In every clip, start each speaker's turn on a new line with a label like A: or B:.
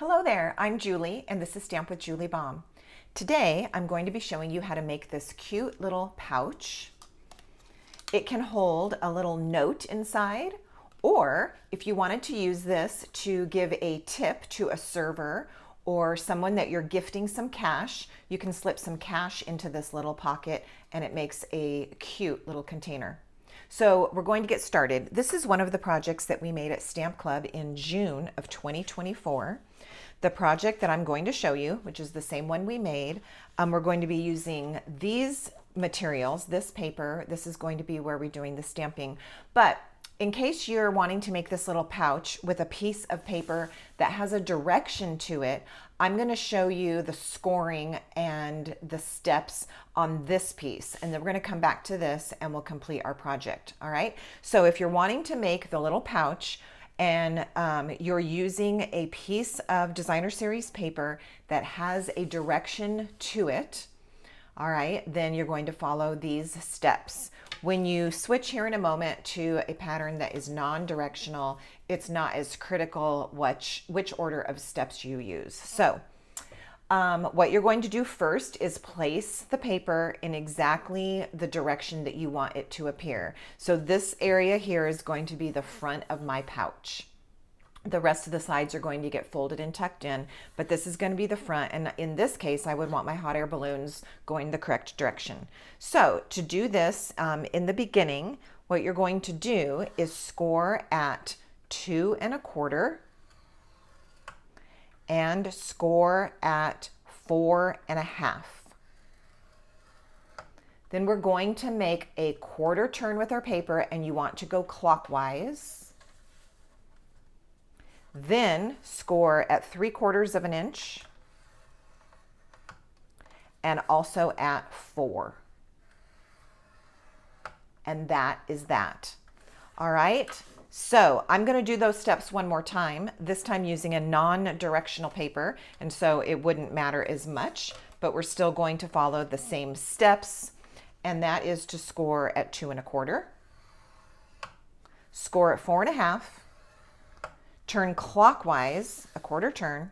A: Hello there, I'm Julie and this is Stamp with Julie Baum. Today I'm going to be showing you how to make this cute little pouch. It can hold a little note inside, or if you wanted to use this to give a tip to a server or someone that you're gifting some cash, you can slip some cash into this little pocket and it makes a cute little container. So we're going to get started. This is one of the projects that we made at Stamp Club in June of 2024. The project that I'm going to show you, which is the same one we made, we're going to be using these materials, this paper. This is going to be where we're doing the stamping. But in case you're wanting to make this little pouch with a piece of paper that has a direction to it, I'm going to show you the scoring and the steps on this piece. And then we're going to come back to this and we'll complete our project. All right. So if you're wanting to make the little pouch and you're using a piece of designer series paper that has a direction to it, all right, then you're going to follow these steps. When you switch here in a moment to a pattern that is non-directional, it's not as critical which order of steps you use. So what you're going to do first is place the paper in exactly the direction that you want it to appear. So this area here is going to be the front of my pouch. The rest of the sides are going to get folded and tucked in, but this is going to be the front. And in this case, I would want my hot air balloons going the correct direction. So to do this in the beginning, what you're going to do is score at 2 1/4 and score at 4 1/2. Then we're going to make a quarter turn with our paper, and you want to go clockwise. Then score at 3/4 of an inch and also at 4. And that is that. All right. So I'm going to do those steps one more time, this time using a non-directional paper. And so it wouldn't matter as much, but we're still going to follow the same steps. And that is to score at 2 1/4, score at 4 1/2, turn clockwise, a quarter turn,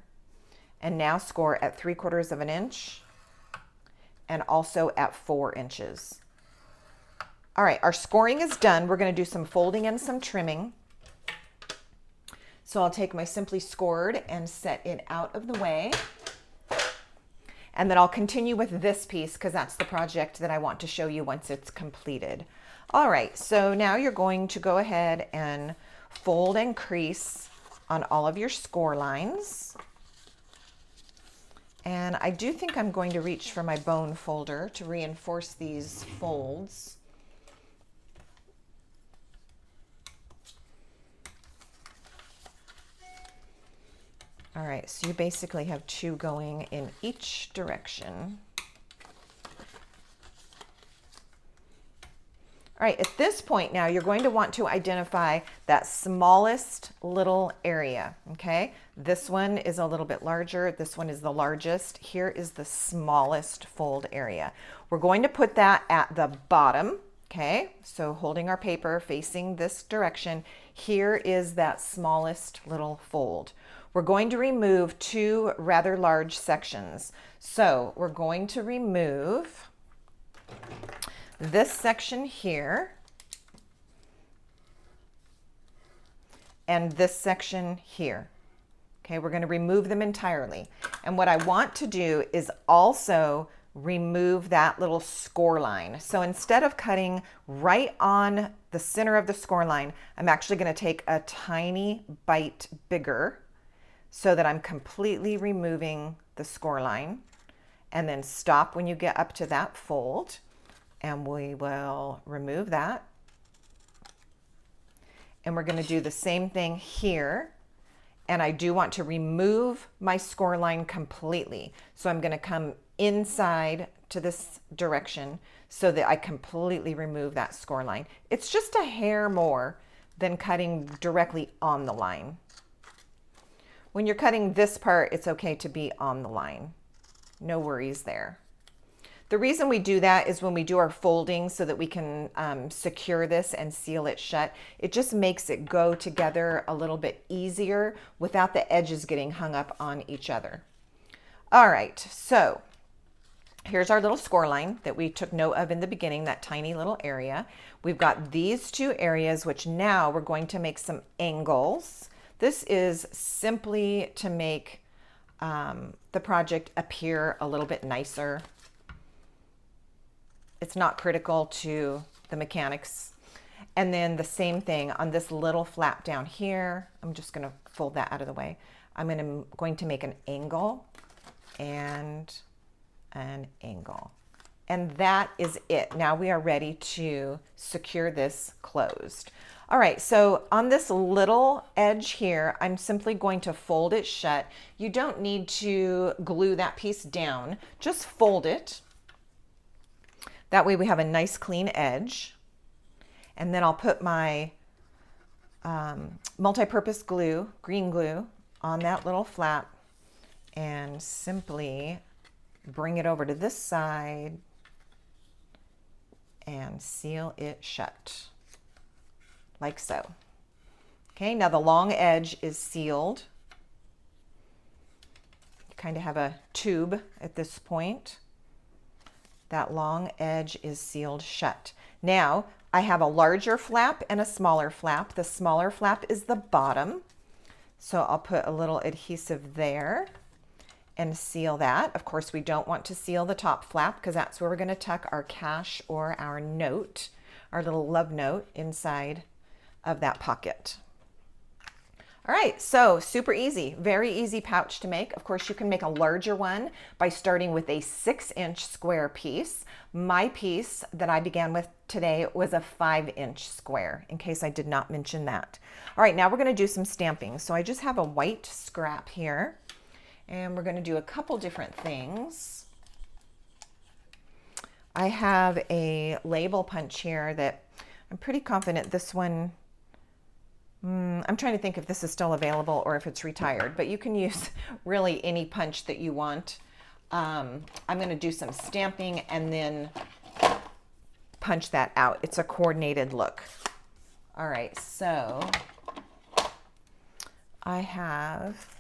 A: and now score at 3/4 of an inch and also at 4 inches. All right, our scoring is done. We're going to do some folding and some trimming. So I'll take my Simply Scored and set it out of the way. And then I'll continue with this piece because that's the project that I want to show you once it's completed. All right, so now you're going to go ahead and fold and crease on all of your score lines. And I do think I'm going to reach for my bone folder to reinforce these folds. All right, so you basically have 2 going in each direction. All right, at this point now, you're going to want to identify that smallest little area, okay? This one is a little bit larger. This one is the largest. Here is the smallest fold area. We're going to put that at the bottom, okay? So holding our paper facing this direction, here is that smallest little fold. We're going to remove 2 rather large sections. So we're going to remove this section here and this section here. Okay, we're going to remove them entirely. And what I want to do is also remove that little score line. So instead of cutting right on the center of the score line, I'm actually going to take a tiny bite bigger so that I'm completely removing the score line, and then stop when you get up to that fold. And we will remove that. And we're going to do the same thing here. And I do want to remove my score line completely. So I'm going to come inside to this direction so that I completely remove that score line. It's just a hair more than cutting directly on the line. When you're cutting this part, it's okay to be on the line. No worries there. The reason we do that is when we do our folding so that we can secure this and seal it shut. It just makes it go together a little bit easier without the edges getting hung up on each other. All right, so here's our little score line that we took note of in the beginning, that tiny little area. We've got these two areas, which now we're going to make some angles. This is simply to make the project appear a little bit nicer. It's not critical to the mechanics. And then the same thing on this little flap down here. I'm just going to fold that out of the way. I'm going to make an angle and an angle. And that is it. Now we are ready to secure this closed. All right, so on this little edge here, I'm simply going to fold it shut. You don't need to glue that piece down, just fold it. That way we have a nice clean edge. And then I'll put my multi-purpose glue, green glue, on that little flap and simply bring it over to this side and seal it shut, like so. Okay, now the long edge is sealed. You kind of have a tube at this point. That long edge is sealed shut. Now, I have a larger flap and a smaller flap. The smaller flap is the bottom. So I'll put a little adhesive there and seal that. Of course, we don't want to seal the top flap because that's where we're going to tuck our cash or our note, our little love note inside of that pocket. All right, so super easy, very easy pouch to make. Of course, you can make a larger one by starting with a 6-inch square piece. My piece that I began with today was a 5-inch square, in case I did not mention that. All right, now we're gonna do some stamping. So I just have a white scrap here, and we're gonna do a couple different things. I have a label punch here that I'm pretty confident this one, I'm trying to think if this is still available or if it's retired, but you can use really any punch that you want. I'm going to do some stamping and then punch that out. It's a coordinated look. All right, so I have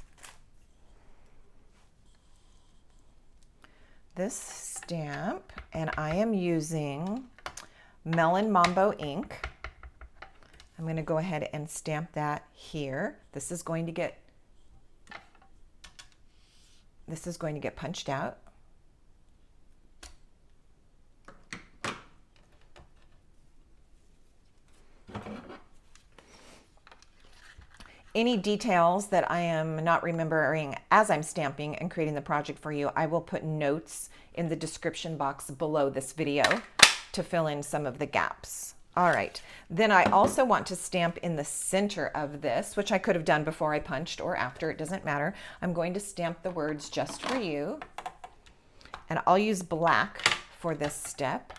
A: this stamp and I am using Melon Mambo ink. I'm going to go ahead and stamp that here. This is going to get punched out. Any details that I am not remembering as I'm stamping and creating the project for you, I will put notes in the description box below this video to fill in some of the gaps. All right, then I also want to stamp in the center of this, which I could have done before I punched or after, it doesn't matter. I'm going to stamp the words "just for you," and I'll use black for this step.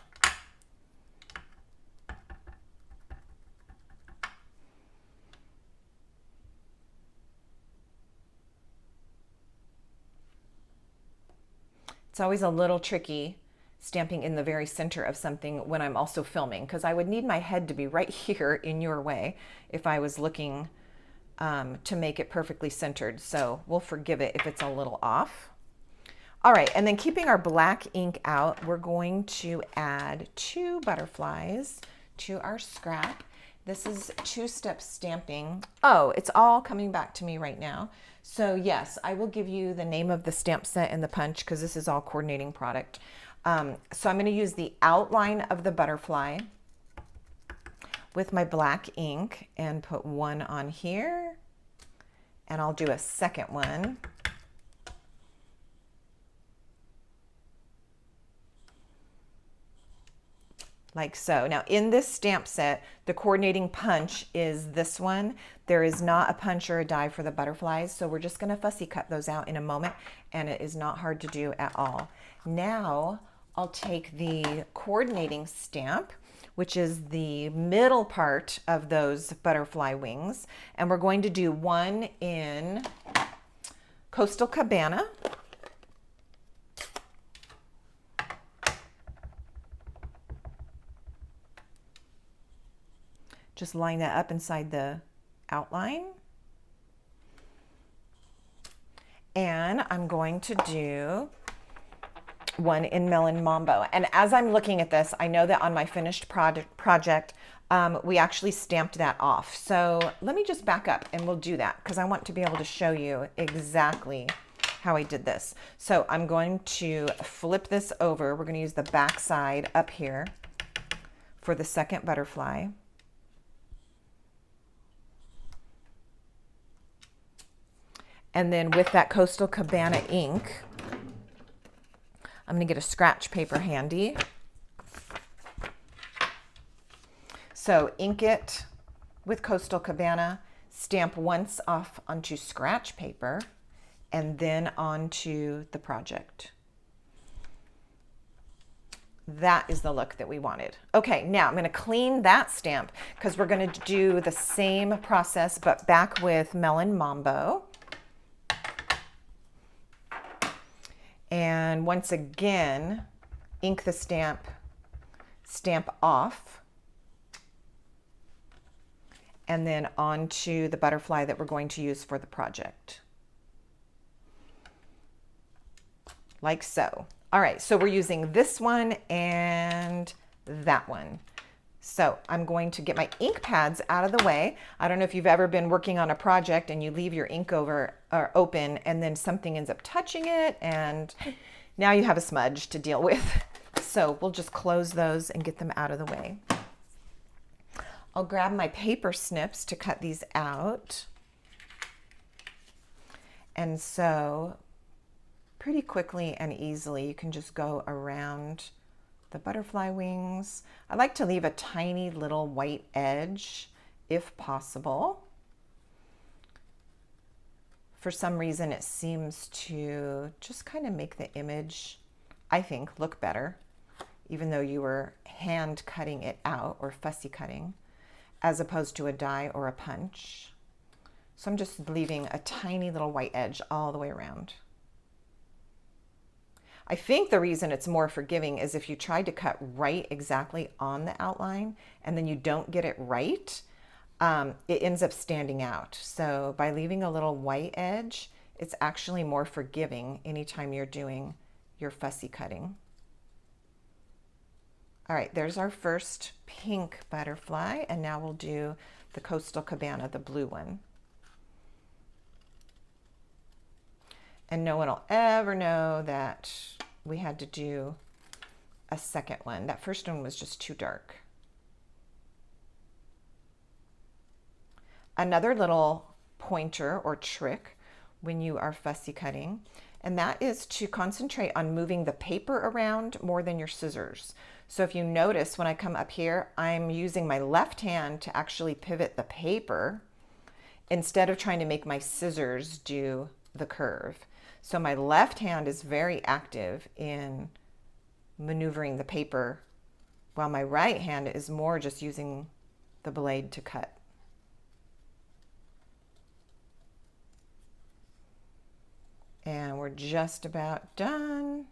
A: It's always a little tricky stamping in the very center of something when I'm also filming, because I would need my head to be right here in your way if I was looking to make it perfectly centered. So we'll forgive it if it's a little off. All right, and then keeping our black ink out, we're going to add 2 butterflies to our scrap. This is 2-step stamping. Oh, it's all coming back to me right now. So yes, I will give you the name of the stamp set and the punch because this is all coordinating product. So I'm going to use the outline of the butterfly with my black ink and put one on here, and I'll do a second one. Like so. Now in this stamp set, the coordinating punch is this one. There is not a punch or a die for the butterflies, so we're just going to fussy cut those out in a moment, and it is not hard to do at all. Now I'll take the coordinating stamp, which is the middle part of those butterfly wings, and we're going to do one in Coastal Cabana. Just line that up inside the outline. And I'm going to do one in Melon Mambo. And as I'm looking at this, I know that on my finished project, we actually stamped that off. So let me just back up and we'll do that because I want to be able to show you exactly how I did this. So I'm going to flip this over. We're going to use the back side up here for the second butterfly. And then with that Coastal Cabana ink, I'm going to get a scratch paper handy. So ink it with Coastal Cabana, stamp once off onto scratch paper, and then onto the project. That is the look that we wanted. Okay, now I'm going to clean that stamp because we're going to do the same process but back with Melon Mambo. And once again, ink the stamp, stamp off, and then onto the butterfly that we're going to use for the project. Like so. All right, so we're using this one and that one. So I'm going to get my ink pads out of the way. I don't know if you've ever been working on a project and you leave your ink over or open and then something ends up touching it and now you have a smudge to deal with. So we'll just close those and get them out of the way. I'll grab my paper snips to cut these out. And so pretty quickly and easily you can just go around the butterfly wings. I like to leave a tiny little white edge if possible. For some reason it seems to just kind of make the image, I think, look better, even though you were hand cutting it out or fussy cutting, as opposed to a die or a punch. So I'm just leaving a tiny little white edge all the way around. I think the reason it's more forgiving is if you tried to cut right exactly on the outline and then you don't get it right, it ends up standing out. So by leaving a little white edge, it's actually more forgiving anytime you're doing your fussy cutting. All right, there's our first pink butterfly, and now we'll do the Coastal Cabana, the blue one. And no one will ever know that we had to do a second one. That first one was just too dark. Another little pointer or trick when you are fussy cutting, and that is to concentrate on moving the paper around more than your scissors. So if you notice when I come up here, I'm using my left hand to actually pivot the paper instead of trying to make my scissors do the curve. So my left hand is very active in maneuvering the paper, while my right hand is more just using the blade to cut. And we're just about done.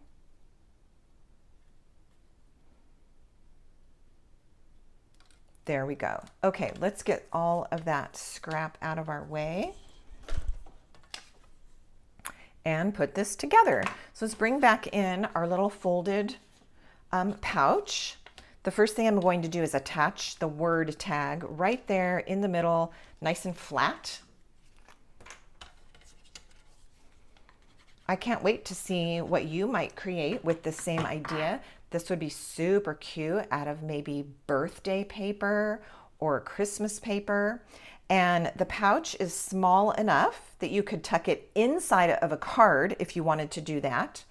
A: There we go. Okay, let's get all of that scrap out of our way and put this together. So let's bring back in our little folded pouch. The first thing I'm going to do is attach the word tag right there in the middle, nice and flat. I can't wait to see what you might create with the same idea. This would be super cute out of maybe birthday paper or Christmas paper. And the pouch is small enough that you could tuck it inside of a card if you wanted to do that.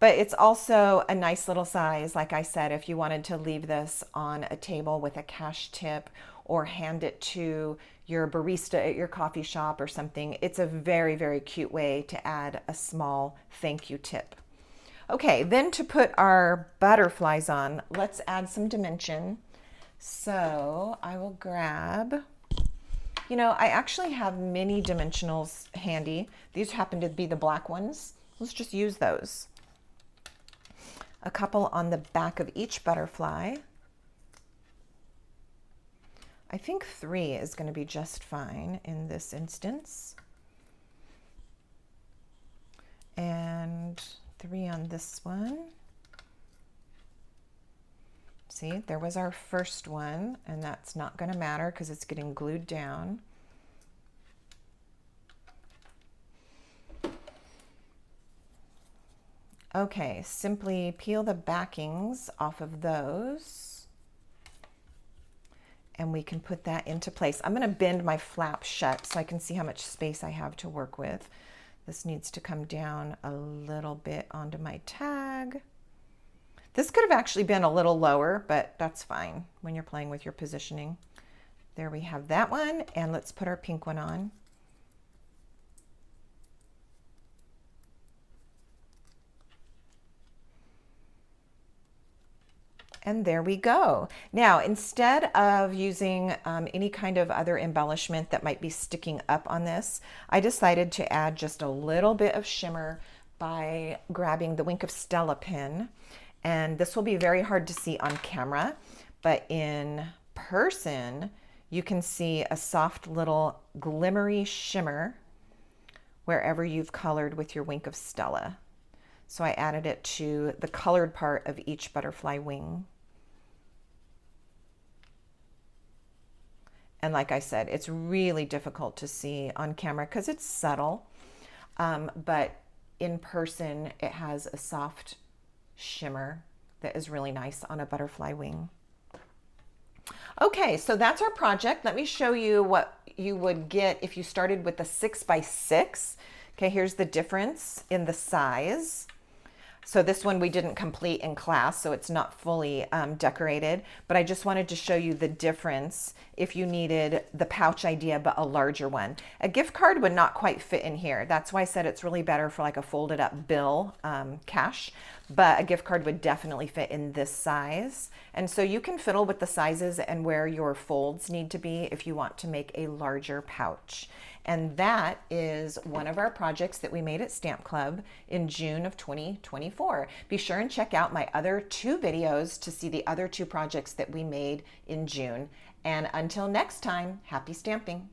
A: But it's also a nice little size, like I said, if you wanted to leave this on a table with a cash tip or hand it to your barista at your coffee shop or something. It's a very, very cute way to add a small thank you tip. Okay, then to put our butterflies on, let's add some dimension. So I will grab, you know, I actually have mini dimensionals handy. These happen to be the black ones. Let's just use those. A couple on the back of each butterfly. I think 3 is going to be just fine in this instance. And 3 on this one. See, there was our first one, and that's not going to matter because it's getting glued down. Okay, simply peel the backings off of those, and we can put that into place. I'm going to bend my flap shut so I can see how much space I have to work with. This needs to come down a little bit onto my tag. This could have actually been a little lower, but that's fine when you're playing with your positioning. There we have that one, and let's put our pink one on. And there we go. Now, instead of using any kind of other embellishment that might be sticking up on this, I decided to add just a little bit of shimmer by grabbing the Wink of Stella pin. And this will be very hard to see on camera, but in person, you can see a soft little glimmery shimmer wherever you've colored with your Wink of Stella. So I added it to the colored part of each butterfly wing. And like I said, it's really difficult to see on camera because it's subtle, but in person it has a soft shimmer that is really nice on a butterfly wing. Okay, so that's our project. Let me show you what you would get if you started with the 6x6. Okay, here's the difference in the size. So this one we didn't complete in class, so it's not fully decorated, but I just wanted to show you the difference if you needed the pouch idea, but a larger one. A gift card would not quite fit in here. That's why I said it's really better for like a folded up bill cash, but a gift card would definitely fit in this size. And so you can fiddle with the sizes and where your folds need to be if you want to make a larger pouch. And that is one of our projects that we made at Stamp Club in June of 2024. Be sure and check out my other 2 videos to see the other 2 projects that we made in June. And until next time, happy stamping.